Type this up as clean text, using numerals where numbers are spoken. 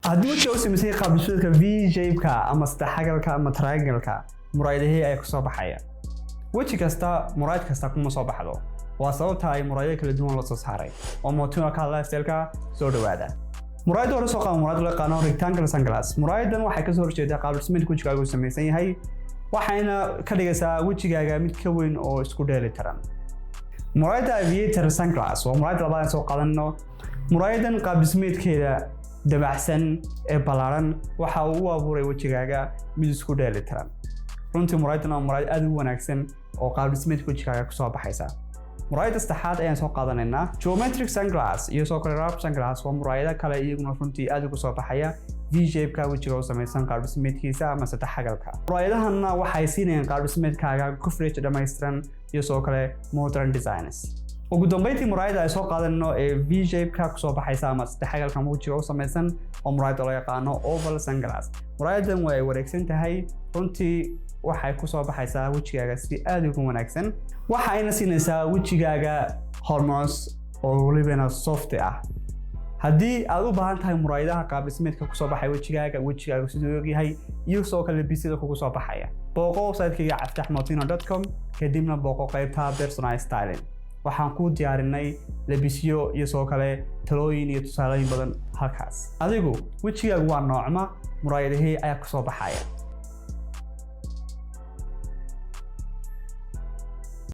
haddii wajiga uu samaysan yahay qaab dhismeedka V shape-ka ama saddexagalka ama triangle-ka muraayadehee ayaa kusoo baxaya. weji kasta muraayad kasta kuma soo baxdo. waa sababta ay muraayado kala duwan loo soo saaray oo muujinaya ka lifestyle-ka soo dhawaada. muraayada hore soo qaban muraayad la yaqaan rectangle sunglass. muraayadan waxay ka soo horjeedaa qaab dhismeedka wajigaagu samaysan yahay waxayna ka dhigaysaa wajigaaga mid ka weyn oo isku dheeli tiran. muraayada aviator sunglass waa muraayad labaad soo qaadano. muraayadan qaab dhismeedkeeda dabacsan ee ballaaran waxa uu u abuuray wajigaaga mid isku dheeli tiran. runtii muraayadan waa muraayad aad u wanaagsan oo qaab dhismeedka wajigaaga ku soo baxaysa. muraayada saddexaad ayaan soo qaadanaynaa geometric sunglass iyo soo kale wrap sunglass waa muraayada kale iyaguna runtii aad ugu soo baxaya V shape-ka wajiga oo samaysan qaab dhismeedkiisa ama saddexagalka. muraayadahanna waxay siinayaan qaab dhismeedkaaga coverage dhammaystiran iyo soo kale modern designs. ugu dambeyntii muraayada ay soo qaadanno ee V shape-ka kusoo baxaysa ama saddexagalka wajiga oo samaysan oo muraayada loo yaqaano oval sunglass. muraayadan way wareegsan tahay runtii waxay ku soo baxaysaa wajigaaga si aad ugu wanaagsan. waxayna siinaysaa wajigaaga hormones oo waliba soft ah. haddii aad u baahan tahay muraayadaha qaab dhismeedka ku soo baxay wajigaaga sidoo og yahay iyo soo kale bisida kugu soo baxaya. booqo website-kayga caftahmotino.com kadibna booqo qaybta personalized styling. waxaan ku diyaarinay labisyo iyo soo kale talooyin iyo tusaalooyin badan halkaas. adigu wajigaagu waa noocma muraayadehee ayaa ku soo baxaya.